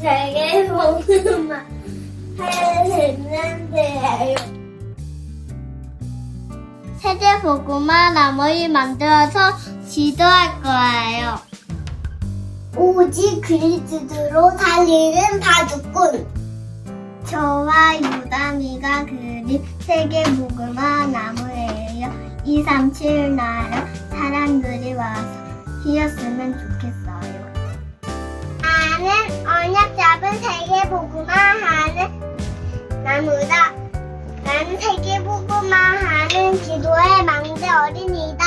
세계 복음화 했는데요. 세계 복음화 나무를 만들어서 지도할 거예요. 오직 그리스도로 달리는 바둑꾼. 저와 유담이가 그린 세계 복음화 나무예요. 237 나라 사람들이 와서 피었으면 좋겠어요. 나는 언약 잡은 세계 복음화 하는 나무다. 나는 세계 복음화 하는 기도의 망대 어린이다.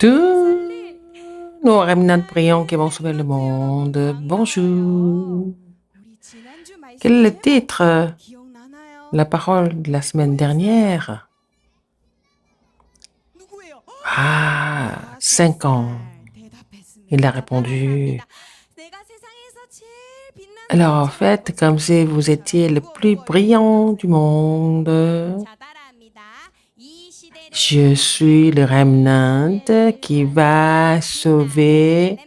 Tous nos remnants brillants qui vont sauver le monde. Bonjour. Quel est le titre? La parole de la semaine dernière. Ah, 5 ans. Il a répondu. Alors en fait, comme si vous étiez le plus brillant du monde. Je suis le remnant qui va sauver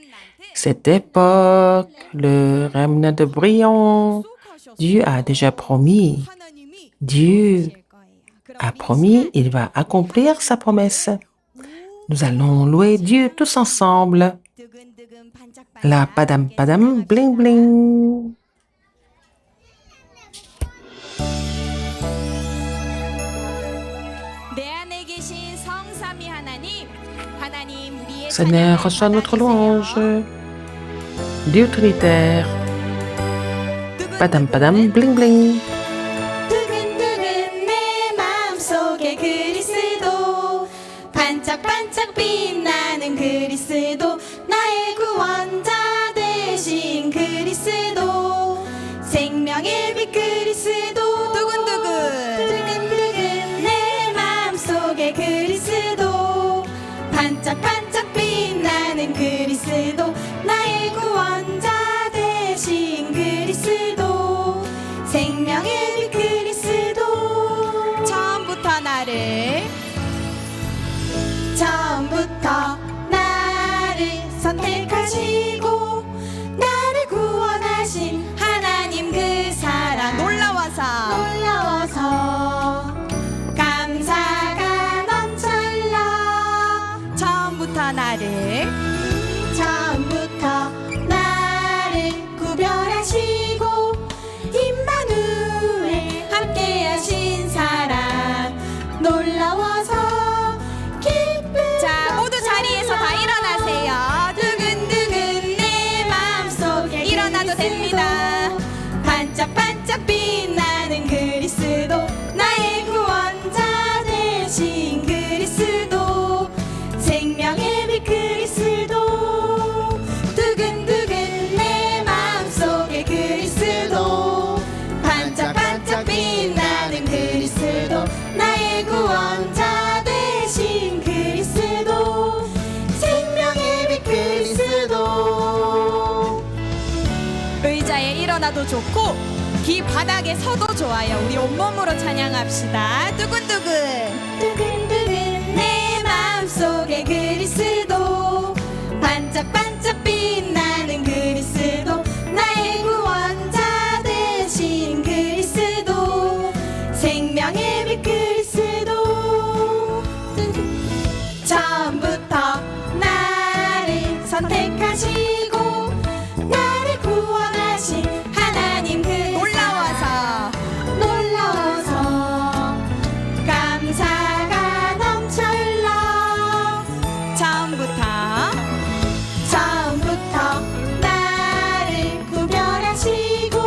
cette époque, le remnant brillant. Dieu a déjà promis. Dieu a promis, il va accomplir sa promesse. Nous allons louer Dieu tous ensemble. La padam padam bling bling. Seigneur, reçois notre louange. Dieu trinitaire. Padam padam bling bling. 두근두근 내 마음속에 그리스도 반짝반짝 빛나는 그리스도 나의 구원자 되신 그리스도 생명의 빛 그리스도 두근두근 내 마음속에 그리스도 반짝반짝 빛나는 그리스도 나의 구원자 되신 그리스도 생명의 빛 그리스도 처음부터 나를 선택하시고 나를 구원하신 하나님 그 사랑 놀라워서 감사가 넘쳐흘러 처음부터 나를 구별하시고 임마누엘 함께하신 사랑 놀라워서 기쁨. 자, 모두 자리에서 다 일어나세요. 두근두근 내 마음속에 일어나도 됩니다. 반짝반짝 빛나는 그리스도 나의 구원자 되신 그리스도 생명의 빛 그리스도 받아도 좋고 기 바닥에 서도 좋아요. 우리 온몸으로 찬양합시다. 두근두근 두근두근 내 마음속에 그리스도 반짝반짝 빛나는 그리스도 나의 구원자 되신 그리스도 생명의 빛 그리스도 처음부터 나를 선택하시고 나를 구원하신 하나님 그 놀라워서 감사가 넘쳐 흘러 처음부터 나를 구별하시고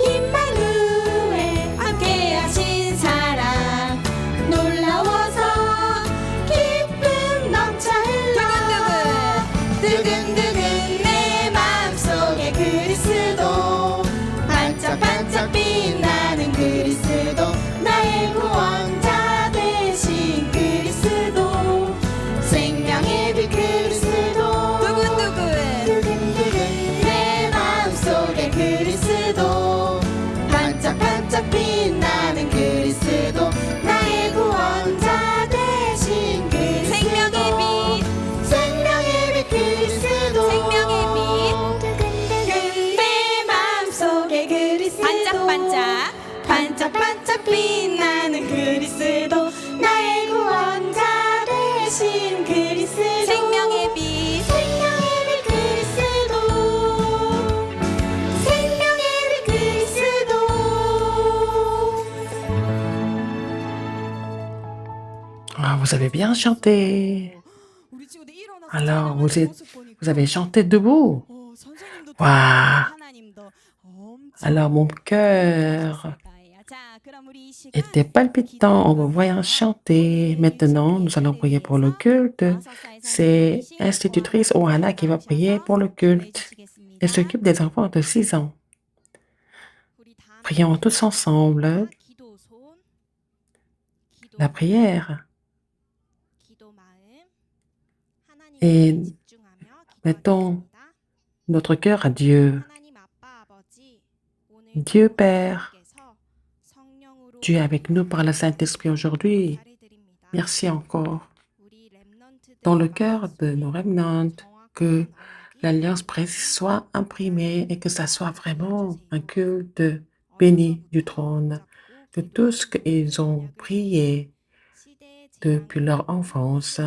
임마누엘 함께하신 사랑 놀라워서 기쁨 넘쳐 흘러 두근두근 내 마음속에 그리스도 반짝반짝 빛나는 그리스도 나의 구원자 되신 그리스도 생명의 빛 그리스도 두근두근 내 마음속에 그리스도 반짝반짝 빛나는 그리스도 나의 구원자 되신 그리스도 생명의 빛 그리스도 내 마음속에 그리스도 반짝반짝 빛나는 그리스도 나의 구원자 되신 그리스도 생명의 빛 그리스도 Ah, vous avez bien chanté. 우리 친구들 일어나서 Alors, 찬양하는 모습 보니까 vous avez chanté debout. 선생님도 Waouh. 하나님도 엄청 Alors, mon cœur 자, 그럼 우리 이 시간 était palpitant en vous voyant chanter. Maintenant, nous allons prier pour le culte. C'est institutrice Ohana qui va prier pour le culte. Elle s'occupe des enfants de 6 ans. Prions tous ensemble la prière. Et mettons notre cœur à Dieu. Dieu Père, tu es avec nous par le Saint-Esprit aujourd'hui. Merci encore. Dans le cœur de nos remnants, que l'alliance précise soit imprimée et que ça soit vraiment un culte béni du trône. Que tout ce qu'ils ont prié depuis leur enfance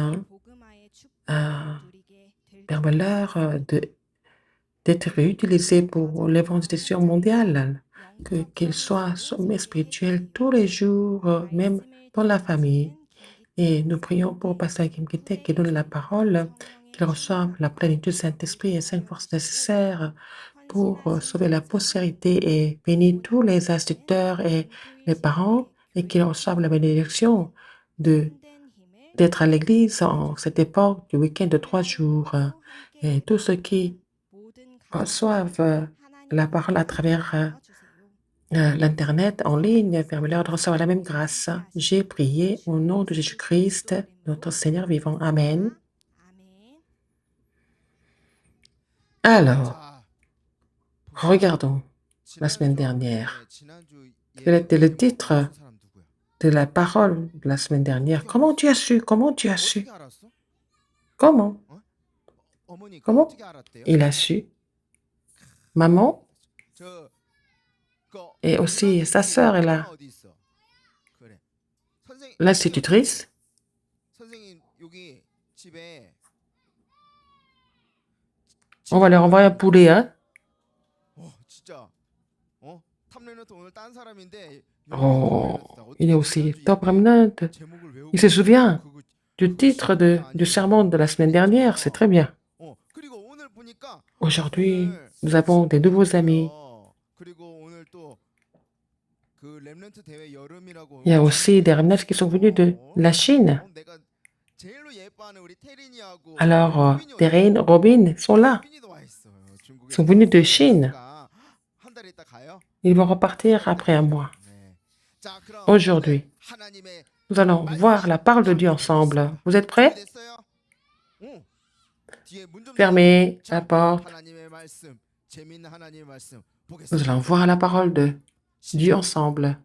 permet-leur d'être réutilisé pour l'évangélisation mondiale. Qu'ils soient sommés spirituels tous les jours, même dans la famille. Et nous prions pour Pasteur Kim Kitek qui donne la parole, qu'il reçoive la plénitude du Saint-Esprit et 5 forces nécessaires pour sauver la postérité et bénir tous les instituteurs et les parents et qu'ils reçoivent la bénédiction d'être à l'église en cette époque du week-end de 3 jours. Et tous ceux qui reçoivent la parole à travers l'Internet en ligne, permet-leur de recevoir la même grâce. J'ai prié au nom de Jésus-Christ, notre Seigneur vivant. Amen. Alors, regardons la semaine dernière. Quel était le titre de la parole de la semaine dernière? Comment tu as su? Comment tu as su? Comment? Comment il a su? Maman et aussi sa sœur est là. L'institutrice. On va leur envoyer un poulet, hein? Oh, il est aussi top remnant. Il se souvient du titre du sermon de la semaine dernière, c'est très bien. Aujourd'hui, nous avons des nouveaux amis. Il y a aussi des remnants qui sont venus de la Chine. Alors, Terine, Robin sont là. Ils sont venus de Chine. Ils vont repartir après un mois. Aujourd'hui, nous allons voir la parole de Dieu ensemble. Vous êtes prêts? Fermez la porte. Nous allons voir la parole de Dieu ensemble.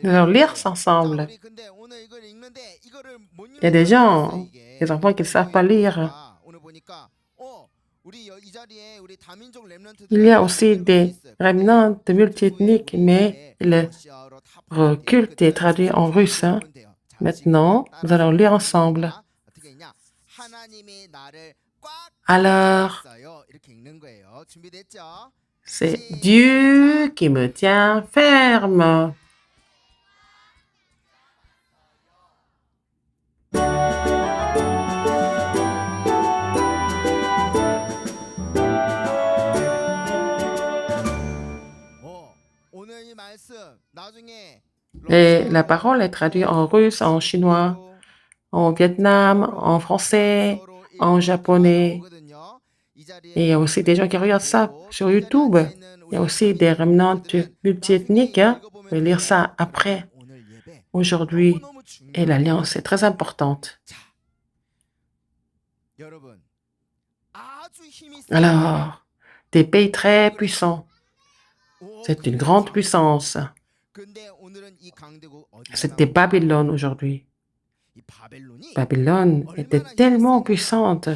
Nous allons lire ça ensemble. Il y a des gens, des enfants qui ne savent pas lire. Il y a aussi des remnants de multiethniques, mais le culte est traduit en russe. Maintenant, nous allons lire ensemble. Alors, c'est Dieu qui me tient ferme. Et la parole est traduite en russe, en chinois, en vietnam, en français, en japonais. Et il y a aussi des gens qui regardent ça sur YouTube. Il y a aussi des remnants multiethniques. Vous pouvez lire ça après. Aujourd'hui, et l'alliance est très importante. Alors, des pays très puissants. C'est une grande puissance. C'était Babylone aujourd'hui. Babylone était tellement puissante.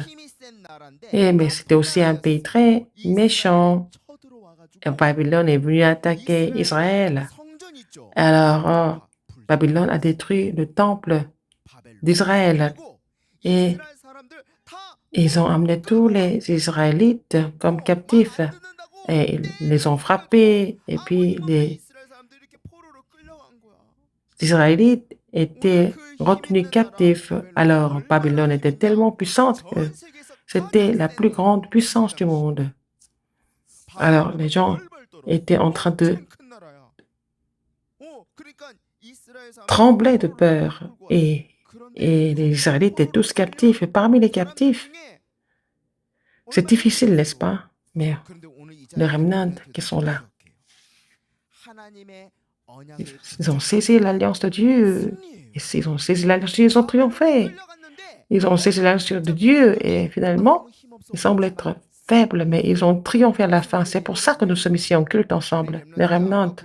Mais c'était aussi un pays très méchant. Et Babylone est venu attaquer Israël. Alors, Babylone a détruit le temple d'Israël. Et ils ont amené tous les Israélites comme captifs. Et ils les ont frappés. Et puis, les Israélites étaient retenus captifs. Alors, Babylone était tellement puissante que c'était la plus grande puissance du monde. Alors, les gens étaient en train de trembler de peur. Et les Israélites étaient tous captifs. Et parmi les captifs, c'est difficile, n'est-ce pas? Mais les remnants qui sont là, ils ont saisi l'alliance de Dieu. Et s'ils ont saisi l'alliance de Dieu, ils ont triomphé. Ils ont saisi l'alliance de Dieu et finalement, ils semblent être faibles, mais ils ont triomphé à la fin. C'est pour ça que nous sommes ici en culte ensemble, les remnants.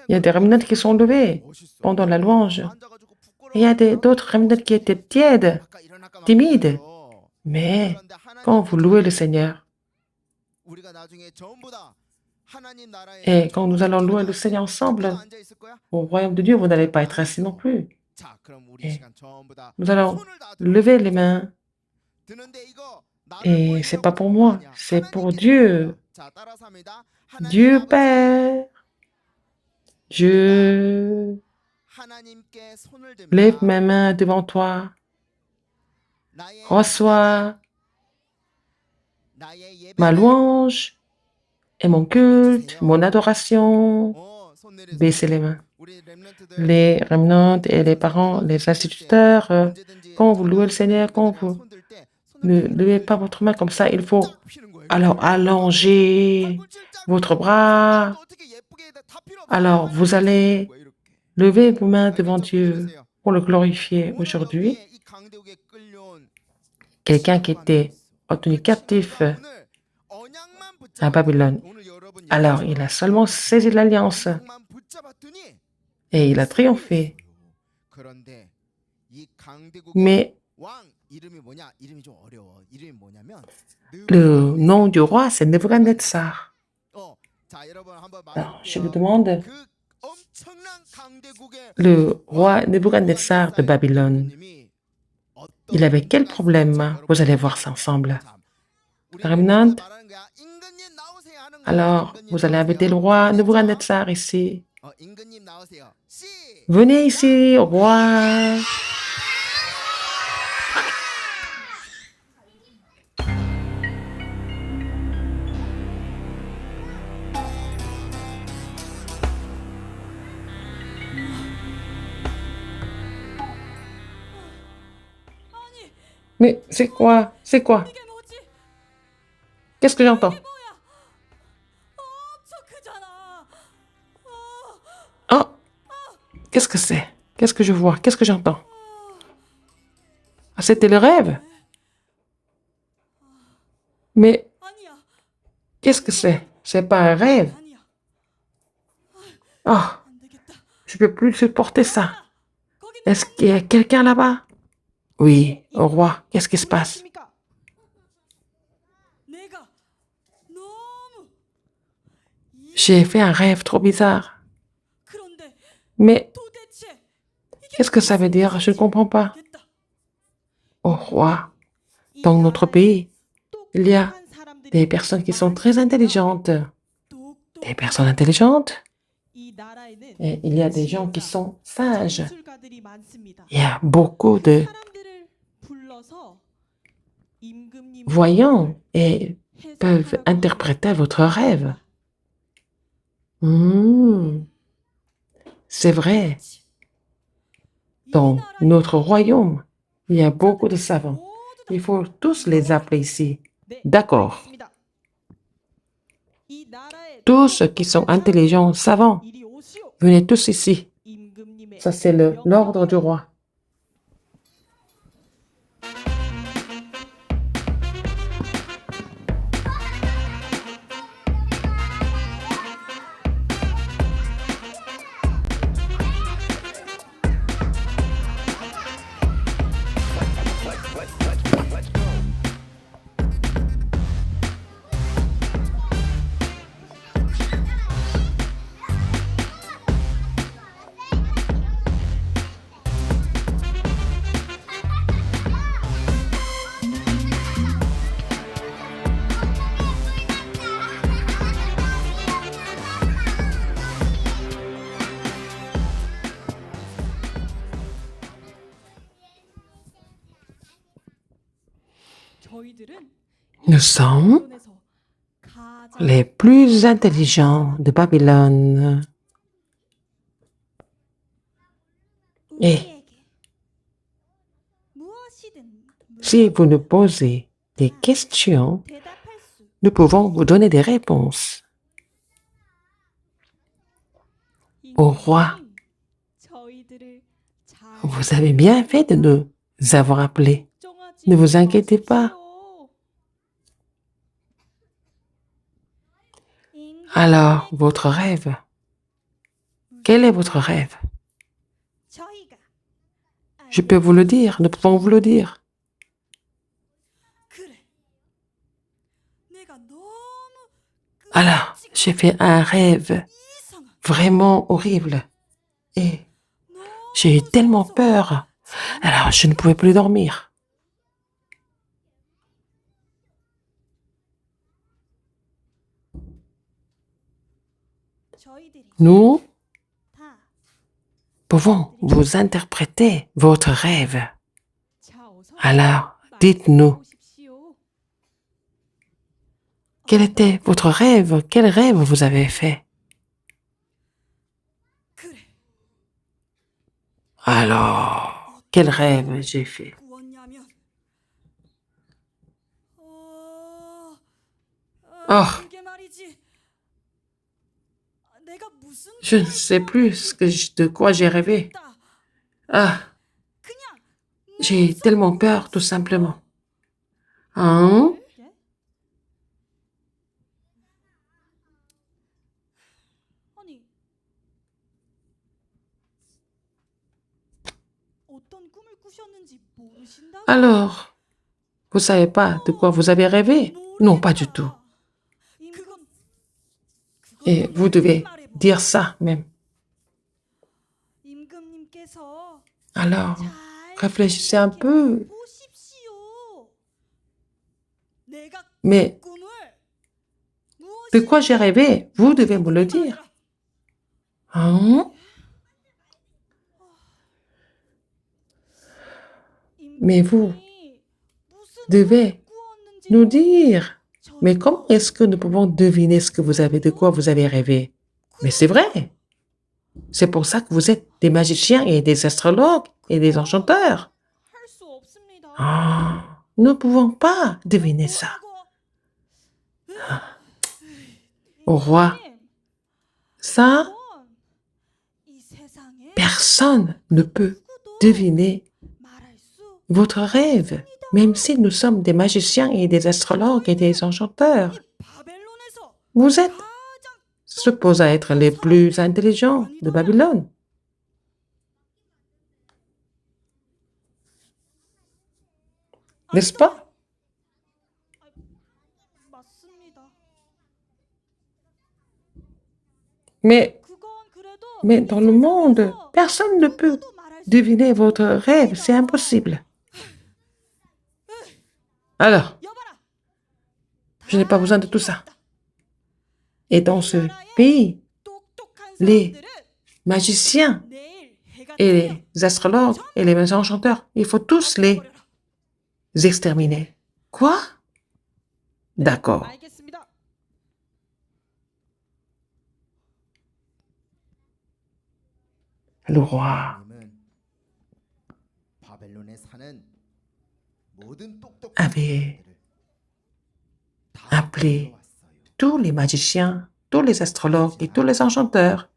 Il y a des remnants qui sont levés pendant la louange. Et il y a d'autres remnants qui étaient tièdes, timides. Mais quand vous louez le Seigneur, et quand nous allons louer le Seigneur ensemble, au royaume de Dieu, vous n'allez pas être assis non plus. Et nous allons lever les mains. Et c'est pas pour moi, c'est pour Dieu. Dieu Père. Je lève mes mains devant toi. Reçois ma louange et mon culte, mon adoration. Baissez les mains. Les remnants et les parents, les instituteurs, quand vous louez le Seigneur, quand vous ne levez pas votre main comme ça, il faut alors allonger votre bras. Alors, vous allez lever vos mains devant Dieu pour le glorifier aujourd'hui. Quelqu'un qui était retenu captif à Babylone. Alors, il a seulement saisi l'alliance et il a triomphé. Mais le nom du roi, c'est Nebuchadnezzar. Alors, je vous demande, le roi Nebuchadnezzar de Babylone, il avait quel problème? Vous allez voir ça ensemble. Remnant. Alors, vous allez inviter le roi Nebuchadnezzar ici. Venez ici, roi. Mais c'est quoi? C'est quoi? 이게 뭐지? Qu'est-ce que j'entends? 이게 뭐야? 엄청 크잖아. Oh, qu'est-ce que c'est? Qu'est-ce que je vois? Qu'est-ce que j'entends? Ah, c'était le rêve? Mais 아니야. qu'est-ce que c'est? C'est pas un rêve. 아니야. Oh, 안 되겠다. je peux plus supporter ça. 거기 Est-ce qu'il y a quelqu'un là-bas? Oui, au roi, qu'est-ce qui se passe? 내가 너무 J'ai fait un rêve trop bizarre. 그런데 Mais 도대체 이게 qu'est-ce que ça veut dire? Je ne comprends pas. 모르겠다. Au roi, dans notre pays, il y a des personnes qui sont très intelligentes. Des personnes intelligentes? Et il y a des gens qui sont sages. Il y a beaucoup de voyants et peuvent interpréter votre rêve. C'est vrai. Dans notre royaume, il y a beaucoup de savants. Il faut tous les appeler ici. D'accord. Tous ceux qui sont intelligents, savants, venez tous ici. Ça, c'est l'ordre du roi. Nous sommes les plus intelligents de Babylone. Et si vous nous posez des questions, nous pouvons vous donner des réponses. Au roi, vous avez bien fait de nous avoir appelés. Ne vous inquiétez pas. Alors, votre rêve, quel est votre rêve? Je peux vous le dire, nous pouvons vous le dire. Alors, j'ai fait un rêve vraiment horrible et j'ai eu tellement peur. Alors, je ne pouvais plus dormir. Nous pouvons vous interpréter votre rêve. Alors, dites-nous, quel était votre rêve? Quel rêve vous avez fait? Alors, quel rêve j'ai fait? Oh, je ne sais plus de quoi j'ai rêvé. Ah, j'ai tellement peur, tout simplement. Hein? Alors, vous savez pas de quoi vous avez rêvé? Non, pas du tout. Et vous devez dire ça même. Alors, réfléchissez un peu. Mais de quoi j'ai rêvé? Vous devez me le dire. Hein? Mais vous devez nous dire. Mais comment est-ce que nous pouvons deviner de quoi vous avez rêvé? Mais c'est vrai. C'est pour ça que vous êtes des magiciens et des astrologues et des enchanteurs. Ah. Nous ne pouvons pas deviner ça. Au roi, ça, 이 세상에 personne ne peut deviner 말할 수 votre rêve, même si nous sommes des magiciens et des astrologues et des enchanteurs. 바벨론에서 Vous êtes 가장 supposés être les plus intelligents de Babylone. N'est-ce pas? 맞습니다. Mais 그건 그래도 dans le monde, personne ne peut deviner votre rêve. C'est impossible. Alors, 여봐라. je n'ai pas besoin de tout ça. Et dans ce pays, 똑똑한 les 사람들은 magiciens 내일 해가 et 뜨면 les astrologues et les enchanteurs, il faut tous les 버려라. exterminer. Quoi? D'accord. 알겠습니다. Le roi 님은 바벨론에 사는 모든 똑똑한 avait 사람들을 다 appelé 불러왔어요. tous les magiciens, tous les astrologues et tous les enchanteurs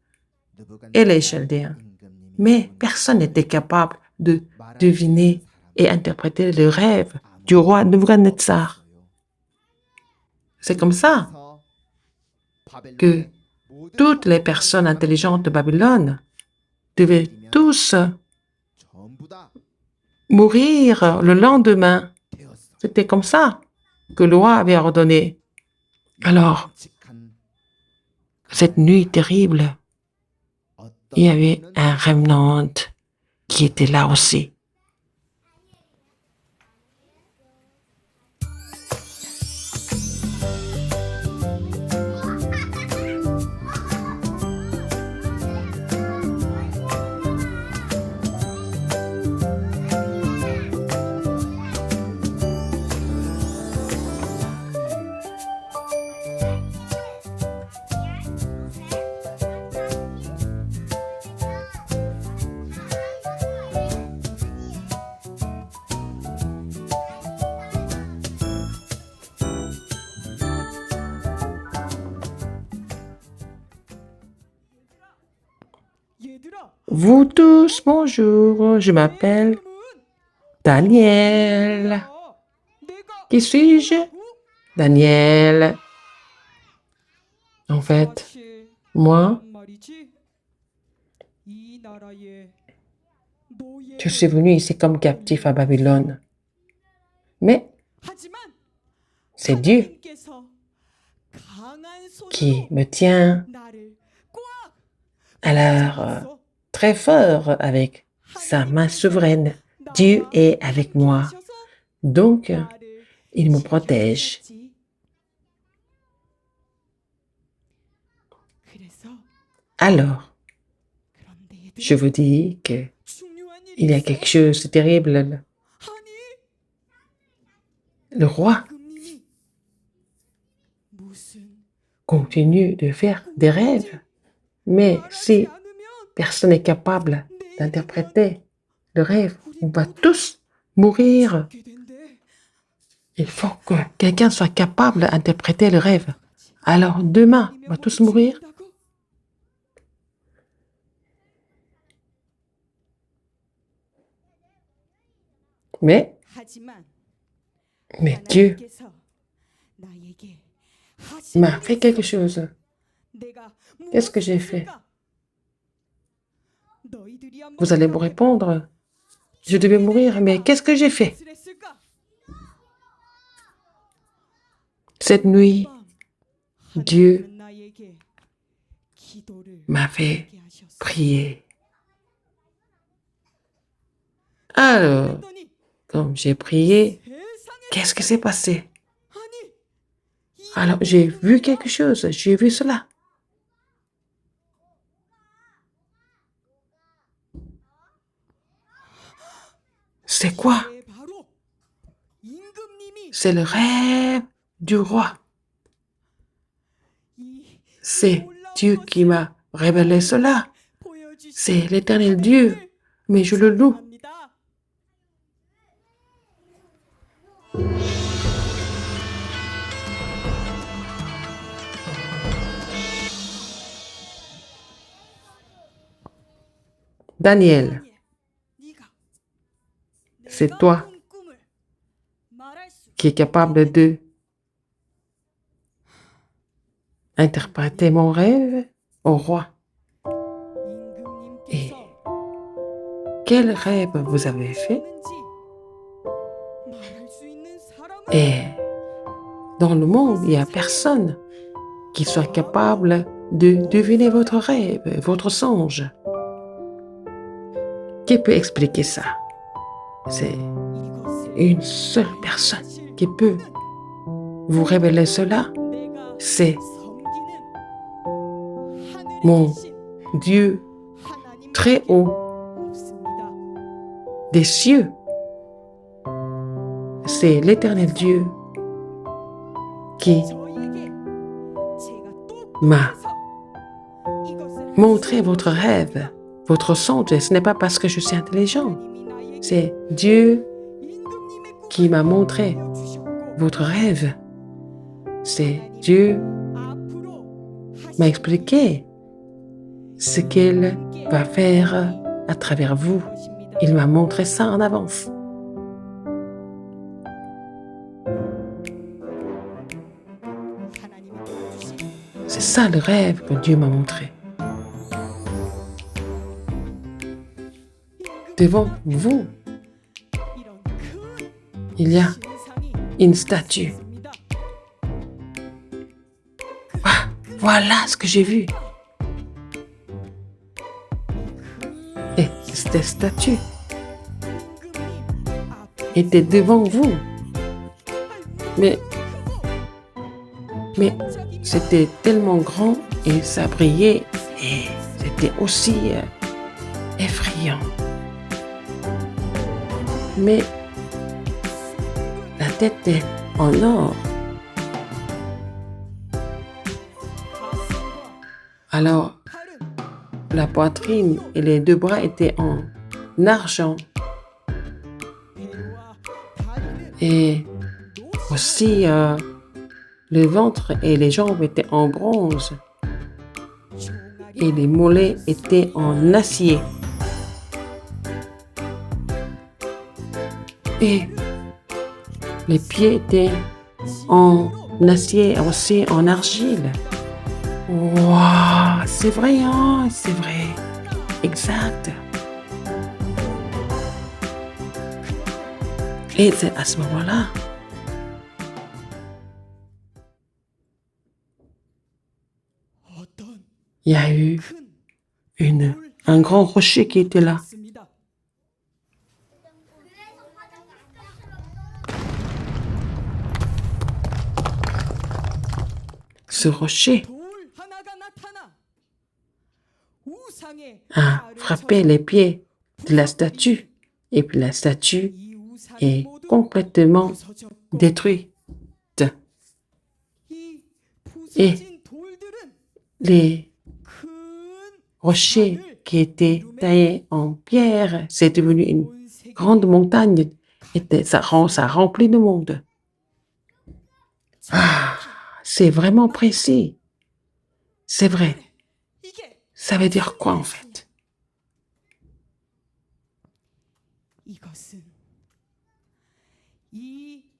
et les chaldéens. Mais personne n'était capable de deviner et interpréter le rêve du roi Nebuchadnezzar. C'est comme ça que toutes les personnes intelligentes de Babylone devaient tous mourir le lendemain. C'était comme ça que le roi avait ordonné. Alors, cette nuit terrible, il y avait un remnant qui était là aussi. 얘들아. Vous tous, bonjour, je m'appelle Daniel. 내가 Qui suis-je? Daniel. En fait, moi, 말이지. 이 나라에 노예. je suis venu ici comme captif à Babylone. Mais 하지만 c'est Dieu 하나님께서 강한 qui 손으로 me tient 나를 꽉 alors très fort avec sa main souveraine. Dieu est avec moi. Donc, il me protège. Alors, je vous dis que il y a quelque chose de terrible. Le roi continue de faire des rêves. Mais si personne n'est capable d'interpréter le rêve, on va tous mourir. Il faut que quelqu'un soit capable d'interpréter le rêve. Alors demain, on va tous mourir. Mais Dieu m'a fait quelque chose. Qu'est-ce que j'ai fait? Vous allez me répondre. Je devais mourir, mais qu'est-ce que j'ai fait? Cette nuit, Dieu m'a fait prier. Alors, comme j'ai prié, qu'est-ce qui s'est passé? Alors, j'ai vu quelque chose, j'ai vu cela. C'est quoi? C'est le rêve du roi. C'est Dieu qui m'a révélé cela. C'est l'éternel Dieu, mais je le loue. Daniel, c'est toi qui es capable de interpréter mon rêve au roi. Et quel rêve vous avez fait? Et dans le monde, il n'y a personne qui soit capable de deviner votre rêve, votre songe. Qui peut expliquer ça? C'est une seule personne qui peut vous révéler cela. C'est mon Dieu très haut des cieux. C'est l'Éternel Dieu qui m'a montré votre rêve, votre songe. Et ce n'est pas parce que je suis intelligent. C'est Dieu qui m'a montré votre rêve. C'est Dieu m'a expliqué ce qu'il va faire à travers vous. Il m'a montré ça en avance. C'est ça le rêve que Dieu m'a montré. Devant vous, il y a une statue. Ah, voilà ce que j'ai vu. Et cette statue était devant vous. Mais c'était tellement grand et ça brillait et c'était aussi effrayant. Mais la tête est en or. Alors, la poitrine et les deux bras étaient en argent. Et aussi, le ventre et les jambes étaient en bronze. Et les mollets étaient en acier. Et les pieds étaient en acier, aussi en argile. Waouh, c'est vrai, hein, c'est vrai. Exact. Et c'est à ce moment-là, il y a eu un grand rocher qui était là. Ce rocher a frappé les pieds de la statue et puis la statue est complètement détruite. Et les rochers qui étaient taillés en pierre, c'est devenu une grande montagne. Ça remplit le monde. Ah, c'est vraiment précis. C'est vrai. Ça veut dire quoi en fait?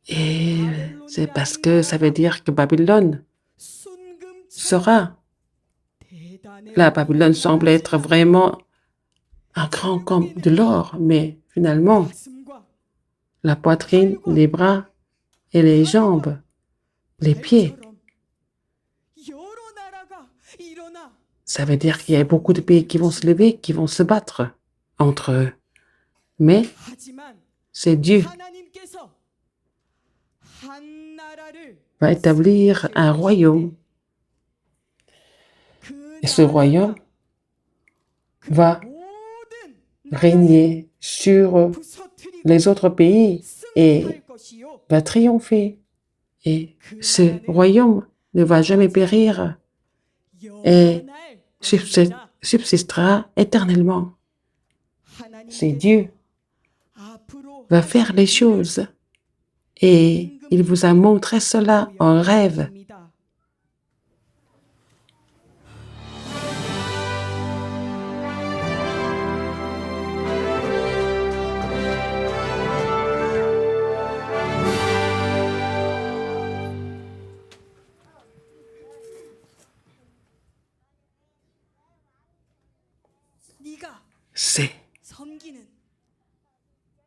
Et c'est parce que ça veut dire que Babylone sera. Là, Babylone semble être vraiment un grand comme de l'or, mais finalement, la poitrine, les bras et les jambes, les pieds, ça veut dire qu'il y a beaucoup de pays qui vont se lever, qui vont se battre entre eux. Mais c'est Dieu va établir un royaume. Et ce royaume va régner sur les autres pays et va triompher. Et ce royaume ne va jamais périr et subsistera éternellement. C'est Dieu va faire les choses et il vous a montré cela en rêve.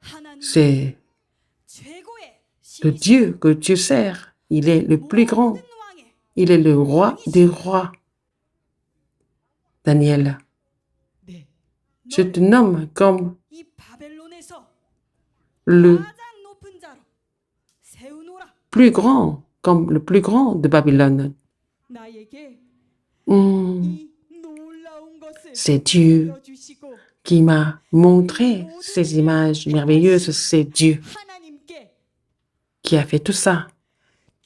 하나님 C'est 최고의 le 신이시오. Dieu que tu sers. Il est le plus grand. 모든 왕의 Il est le roi des rois. Daniel, 네. je te nomme comme 이 바벨론에서 le 가장 높은 자로 세우노라. plus grand, comme le plus grand de Babylone. 나에게 Hmm, 이 놀라운 것을 c'est Dieu 보여주시고 qui m'a montré ces images merveilleuses. C'est Dieu 하나님께 qui a fait tout ça.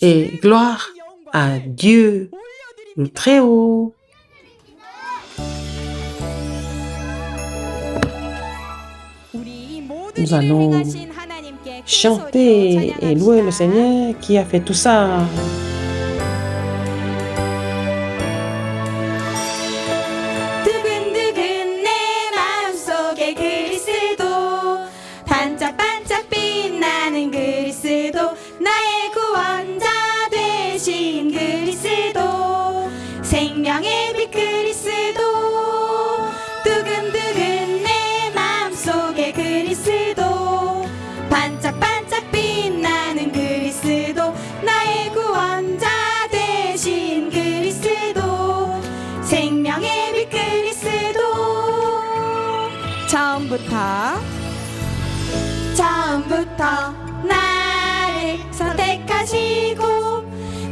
Et gloire à 영광을 Dieu, le 올려드립니다. Très-Haut. 우리 이 모든 Nous 일을 allons 행하신 하나님께 큰 chanter 소리로 et louer le 찬양합시다. Seigneur qui a fait tout ça. 두근두근 내 마음속에 그리스도 반짝반짝 빛나는 그리스도 나의 구원자 되신 그리스도 생명의 빛 그리스도 두근두근 내 마음속에 그리스도 반짝반짝 빛나는 그리스도 나의 구원자 되신 그리스도 생명의 빛 그리스도 처음부터 나를 선택하시고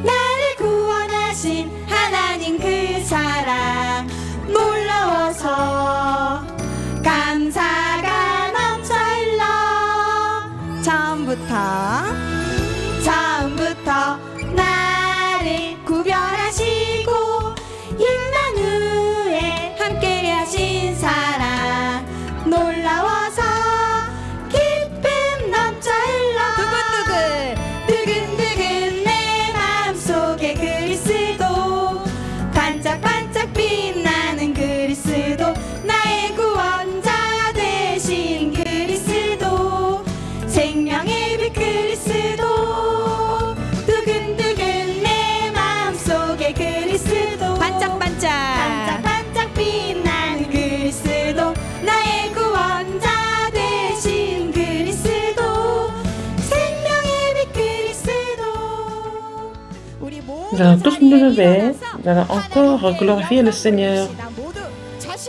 나를 구원하신 하나님 그 사랑 놀라워서 감사가 넘쳐 흘러 처음부터 나를 구별하시고 임마누엘 함께 하신 사랑 놀라워서 기쁨 넘쳐 흘러 두근두근 내 마음속에 그리스도 반짝반짝 빛나는 그리스도 나의 구원자 되신 그리스도 생명의 빛 그리스도 두근두근 내 마음속에 그리스도 반짝반짝 빛나는 그리스도 나의 구원자 되신 그리스도 생명의 빛 그리스도 우리 Nous allons tous nous lever. Nous allons encore glorifier le Seigneur.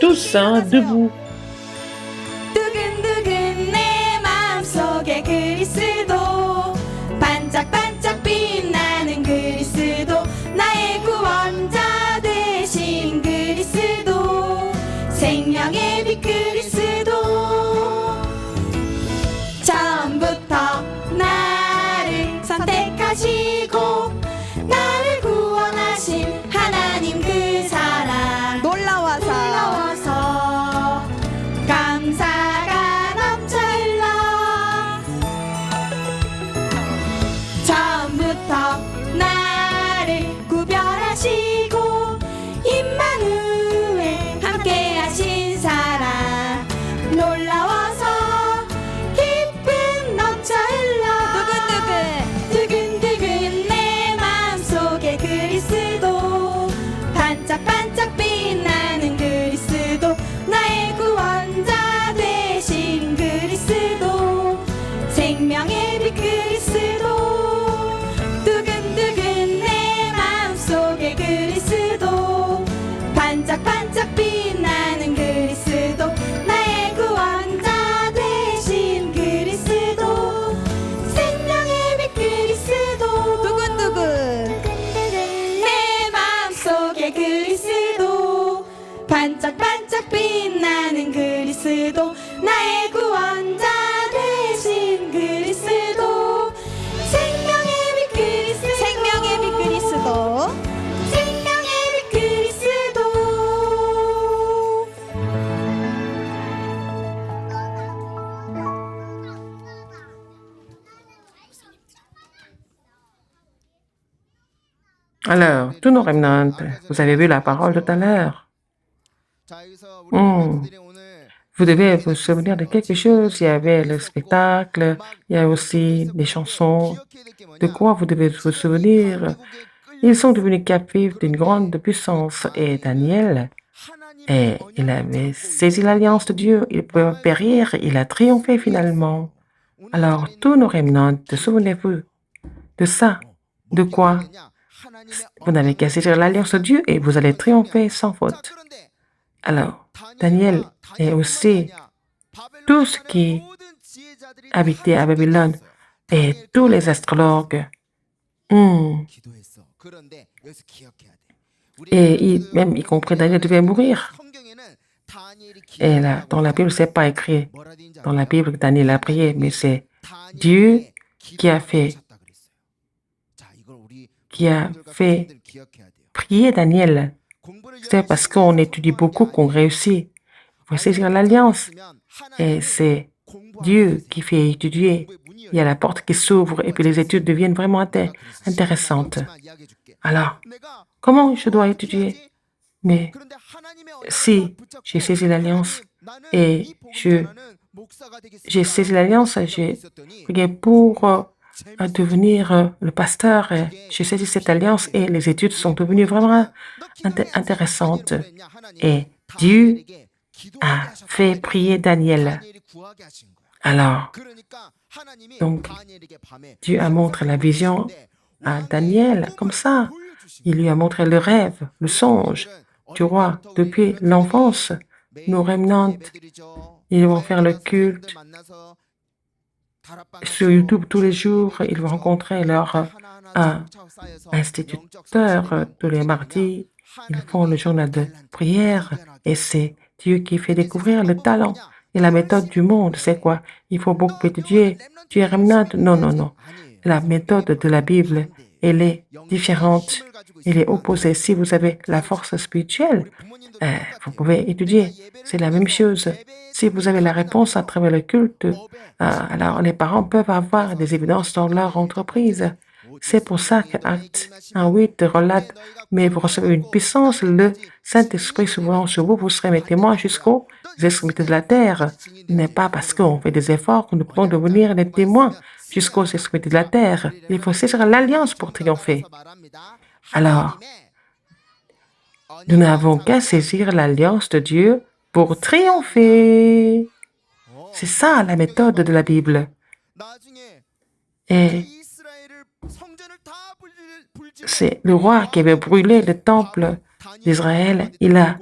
Tous, hein, debout. 두근두근 내 마음속에 그리스도 반짝반짝 빛나는 그리스도 나의 구원자 되신 그리스도 생명의 빛 그리스도 처음부터 나를 선택하시고 나를 구원하신 하나님 그 사랑 놀라워서 감사가 넘쳐 흘러 처음부터 나를 구별하시고 임마누엘 함께 하신 사랑 놀라워서 기쁨 넘쳐 흘러 두근두근 내 마음속에 그리스도 반짝반짝 빛나는 그리스도 나의 구원자 되신 그리스도 생명의 빛 그리스도 두근두근 내 마음속에 그리스도 반짝반짝 빛나는 그리스도 나의 구원자 되신 그리스도 생명의 빛 그리스도 두근두근 내 마음속에 그리스도 반짝반짝 빛나는 그리스도 나의 구원자 되신 그리스도 생명의 빛 그리스도 생명의 빛 그리스도 Alors, tous nos remnants, vous avez vu la parole tout à l'heure. Vous devez vous souvenir de quelque chose. Il y avait le spectacle, il y a aussi des chansons. De quoi vous devez vous souvenir? Ils sont devenus captifs d'une grande puissance et Daniel, il avait saisi l'alliance de Dieu. Il peut périr, il a triomphé finalement. Alors, tous nos remnants, souvenez-vous de ça. De quoi? Vous n'avez qu'à saisir l'alliance de Dieu et vous allez triompher sans faute. Alors, Daniel et aussi tout ce qui habitait à Babylone et tous les astrologues. Et même y compris Daniel devait mourir. Et là, dans la Bible, c'est pas écrit dans la Bible que Daniel a prié, mais c'est Dieu qui a fait prier Daniel. C'est parce qu'on étudie beaucoup qu'on réussit. Il faut saisir l'alliance. Et c'est Dieu qui fait étudier. Il y a la porte qui s'ouvre et puis les études deviennent vraiment intéressantes. Alors, comment je dois étudier? Mais si j'ai saisi l'alliance et j'ai saisi l'alliance, j'ai prié pour devenir le pasteur. J'ai saisi cette alliance et les études sont devenues vraiment intéressantes. Et Dieu a fait prier Daniel. Alors, donc, Dieu a montré la vision à Daniel comme ça. Il lui a montré le rêve, le songe du roi. Depuis l'enfance, nos remnants, ils vont faire le culte sur YouTube tous les jours. Ils vont rencontrer leur instituteur tous les mardis. Ils font le journal de prière et c'est Dieu qui fait découvrir le talent et la méthode du monde. C'est quoi? Il faut beaucoup étudier. Tu es remnant? Non, non, non. La méthode de la Bible, elle est différente. Elle est opposée. Si vous avez la force spirituelle, vous pouvez étudier. C'est la même chose. Si vous avez la réponse à travers le culte, alors les parents peuvent avoir des évidences dans leur entreprise. C'est pour ça que Acte 1:8 relate, mais vous recevez une puissance, le Saint-Esprit souvent sur vous, vous serez mes témoins jusqu'aux extrémités de la terre. Ce n'est pas parce qu'on fait des efforts que nous pouvons devenir des témoins jusqu'aux extrémités de la terre. Il faut saisir l'alliance pour triompher. Alors, nous n'avons qu'à saisir l'alliance de Dieu pour triompher. C'est ça la méthode de la Bible. Et c'est le roi qui avait brûlé le temple d'Israël. Il a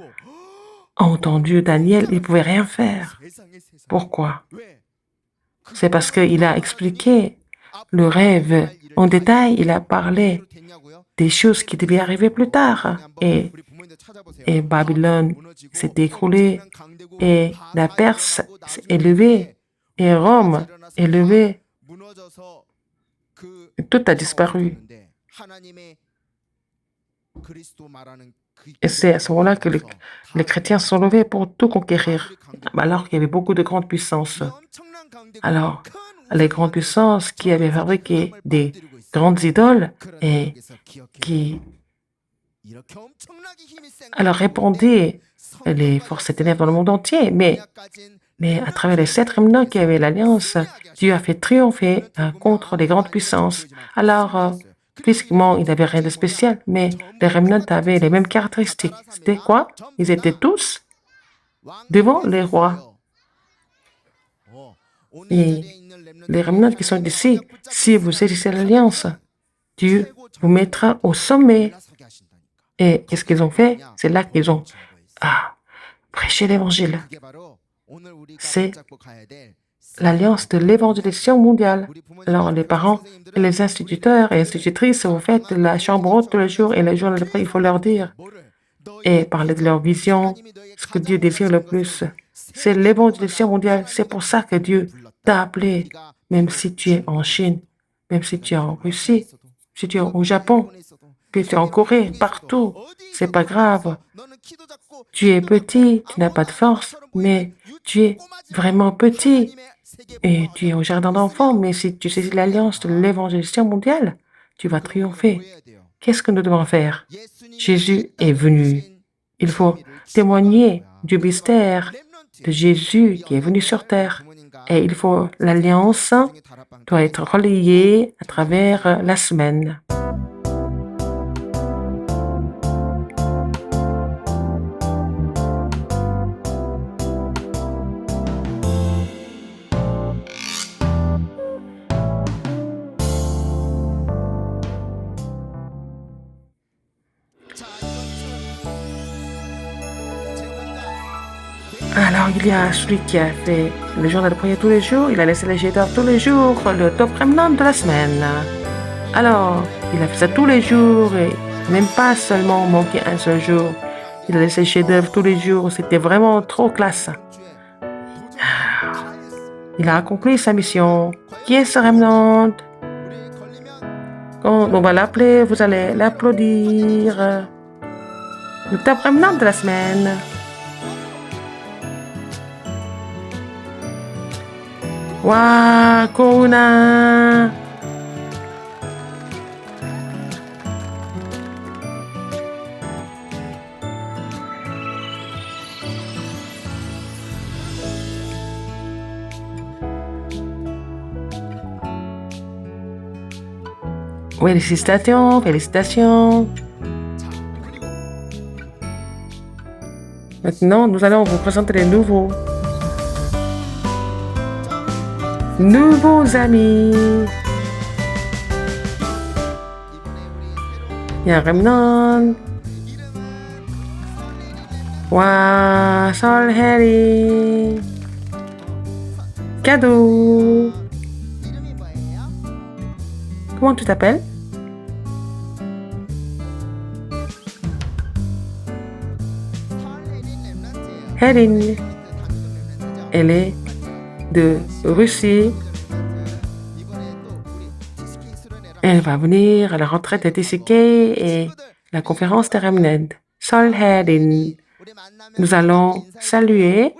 entendu Daniel, il ne pouvait rien faire. Pourquoi? C'est parce qu'il a expliqué le rêve en détail. Il a parlé des choses qui devaient arriver plus tard. Et Babylone s'est écroulée, et la Perse s'est élevée, et Rome est levée. Tout a disparu. Et c'est à ce moment-là que les chrétiens sont levés pour tout conquérir, alors qu'il y avait beaucoup de grandes puissances. Alors, les grandes puissances qui avaient fabriqué des grandes idoles et qui alors répandaient les forces ténèbres dans le monde entier, mais à travers les 7 remnants qui avaient l'alliance, Dieu a fait triompher contre les grandes puissances. Alors, physiquement, il n'avait rien de spécial, mais les remnants avaient les mêmes caractéristiques. C'était quoi? Ils étaient tous devant les rois. Et les remnants qui sont ici, si vous saisissez l'alliance, Dieu vous mettra au sommet. Et qu'est-ce qu'ils ont fait? C'est là qu'ils ont prêché l'évangile. C'est l'alliance de l'évangélisation mondiale. Alors, les parents, et les instituteurs et institutrices, vous faites la chambre haute tous les jours et les jours d'après, il faut leur dire et parler de leur vision, ce que Dieu désire le plus. C'est l'évangélisation mondiale. C'est pour ça que Dieu t'a appelé, même si tu es en Chine, même si tu es en Russie, si tu es au Japon, puis tu es en Corée, partout. C'est pas grave. Tu es petit, tu n'as pas de force, mais tu es vraiment petit. Et tu es au jardin d'enfants, mais si tu saisis l'alliance de l'évangélisation mondiale, tu vas triompher. Qu'est-ce que nous devons faire? Jésus est venu. Il faut témoigner du mystère de Jésus qui est venu sur terre. Et il faut, l'alliance doit être relayée à travers la semaine. Alors, il y a celui qui a fait le journal de prière tous les jours, il a laissé les shaders tous les jours, le top remnant de la semaine. Alors, il a fait ça tous les jours et même pas seulement manqué un seul jour. Il a laissé les chefs-d'œuvre tous les jours, c'était vraiment trop classe. Il a accompli sa mission. Qui est ce remnant? Quand on va l'appeler, vous allez l'applaudir. Le top remnant de la semaine. Waouh, Corona! Félicitations, félicitations. Maintenant, nous allons vous présenter les nouveaux amis. Il y a un remnant. Waouh, Sol Harry. Cadeau. Comment tu t'appelles? Hélène. Elle est de Russie. Elle va venir à la retraite de TCK et la conférence de Remnant. Sol Hélène. Nous allons saluer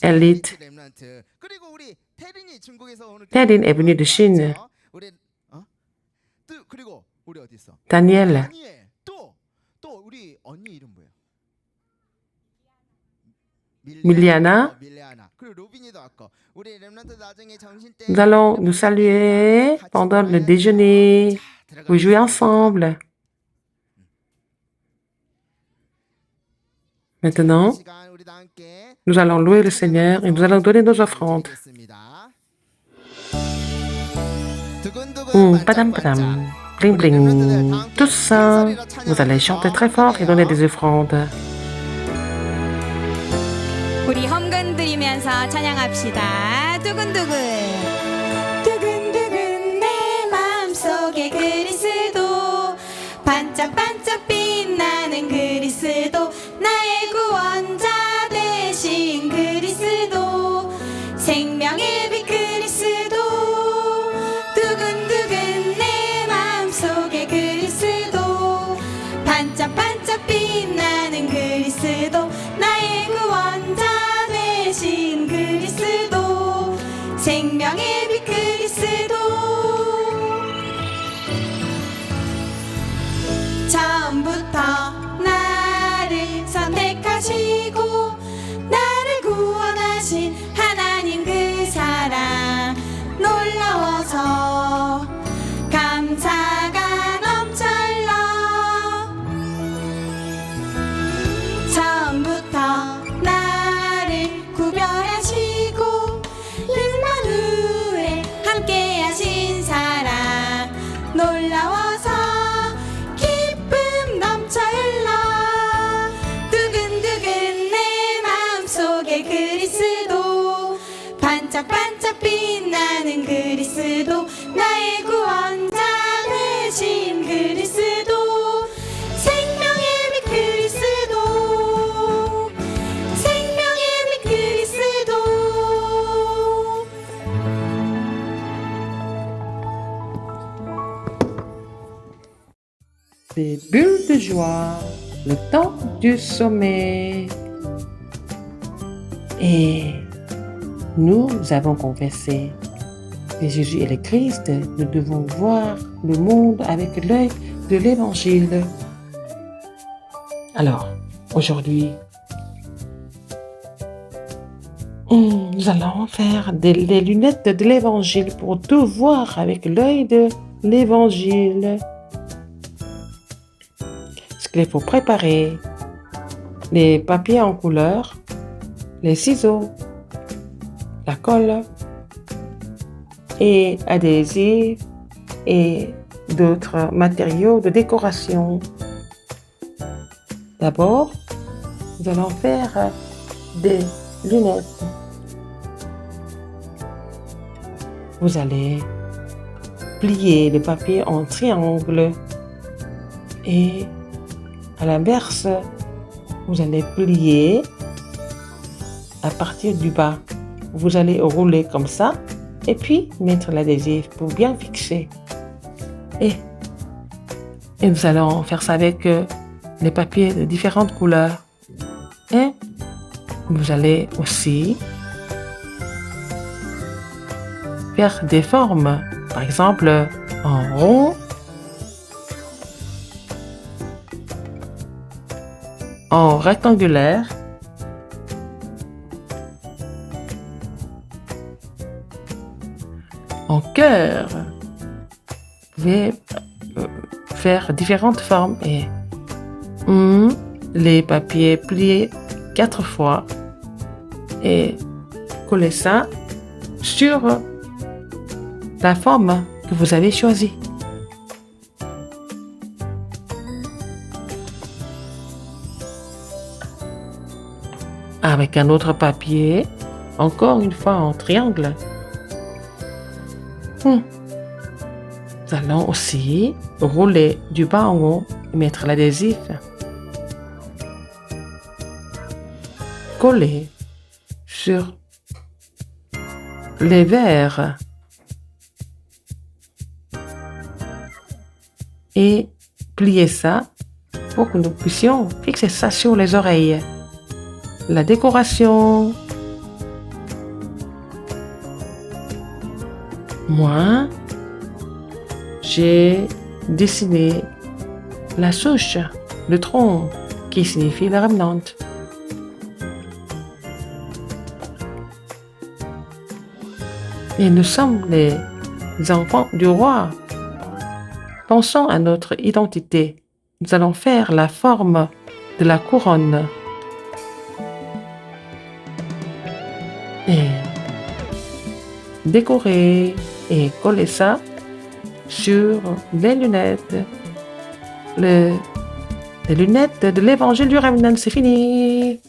Elite. Hélène est venue de Chine. Daniel. Miliana. Nous allons nous saluer pendant le déjeuner. Vous jouez ensemble. Maintenant, nous allons louer le Seigneur et nous allons donner nos offrandes. Padam padam, bling bling. Tous, vous allez chanter très fort et donner des offrandes. 우리 헌금 드리면서 찬양합시다. 두근두근 두근두근 내 마음속에 그리스도 반짝반짝 빛나는 그리스도 나의 구원자 되신 그리스도 생명의 빛 그리스도 두근두근 내 마음속에 그리스도 반짝반짝 빛나는 그리스도 나의 구원자 되신 그리스도 생명의 빛 그리스도 처음부터 나를 선택하시고 나를 구원하신 하나님 그 사랑 놀라워서 감사가 넘쳐흘러 처음부터 나를 구별하시고 임마누엘 함께하신 사랑 놀라워서 기쁨 넘쳐 흘러 두근두근 내 마음속에 그리스도 반짝반짝 빛나는 그리스도 나의 구원자 되신 그리스도 생명의 빛 그리스도 생명의 빛 그리스도 Des bulles de joie, le temps du sommet. Et nous avons confessé que Jésus est le Christ. Nous devons voir le monde avec l'œil de l'Évangile. Alors, aujourd'hui, nous allons faire des lunettes de l'Évangile pour tout voir avec l'œil de l'Évangile. Ce qu'il faut préparer, les papiers en couleur, les ciseaux, la colle et adhésifs et d'autres matériaux de décoration. D'abord, nous allons faire des lunettes. Vous allez plier le papier en triangle et à l'inverse, vous allez plier à partir du bas. Vous allez rouler comme ça et puis mettre l'adhésif pour bien fixer. Et nous allons faire ça avec les papiers de différentes couleurs. Et vous allez aussi faire des formes, par exemple en rond, en rectangulaire, en cœur. Vous pouvez faire différentes formes et les papiers pliés 4 fois et coller ça sur la forme que vous avez choisie. Avec un autre papier, encore une fois en triangle. Nous allons aussi rouler du bas en haut et mettre l'adhésif. Coller sur les verres et plier ça pour que nous puissions fixer ça sur les oreilles. La décoration. Moi, j'ai dessiné la souche, le tronc, qui signifie la remnant. Et nous sommes les enfants du roi. Pensons à notre identité. Nous allons faire la forme de la couronne. Et décorer et coller ça sur les lunettes. Les lunettes de l'évangile du Remnant, c'est fini.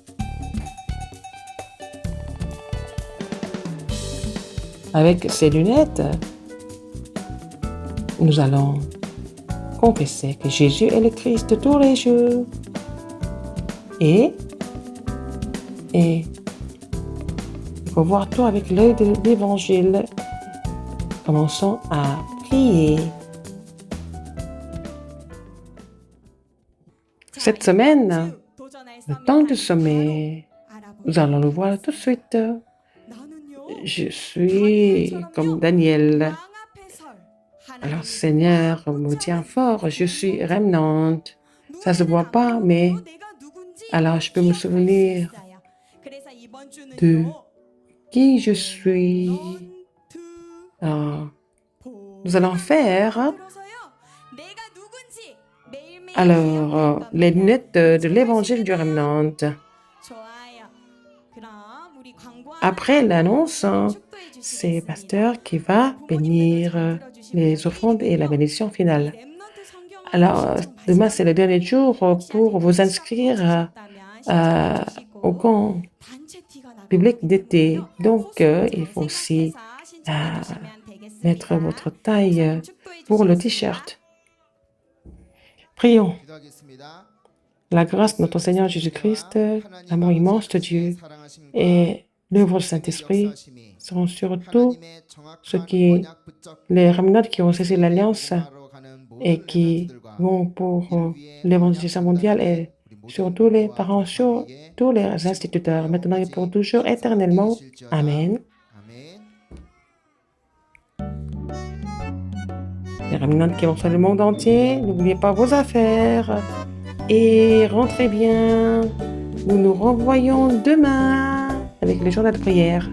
Avec ces lunettes, nous allons confesser que Jésus est le Christ de tous les jours. Et il faut voir tout avec l'œil de l'évangile. Commençons à prier. Cette semaine, le temps de sommeil, nous allons le voir tout de suite. Je suis comme Daniel. Alors, Seigneur, me tiens fort, je suis remnant. Ça se voit pas, mais alors je peux me souvenir de qui je suis. Alors, nous allons faire les lunettes de l'évangile du Remnant. Après l'annonce, c'est le pasteur qui va bénir les offrandes et la bénédiction finale. Alors, demain, c'est le dernier jour pour vous inscrire au camp biblique d'été. Donc, il faut aussi mettre votre taille pour le t-shirt. Prions. La grâce de notre Seigneur Jésus-Christ, l'amour immense de Dieu et l'œuvre du Saint-Esprit seront sur tous les remnants qui ont cessé l'Alliance et qui vont pour l'évangélisation mondiale et sur tous les parents, sur tous les instituteurs, maintenant et pour toujours, éternellement. Amen. Les remnants qui vont sur le monde entier, n'oubliez pas vos affaires et rentrez bien. Nous nous revoyons demain avec le journal de prière.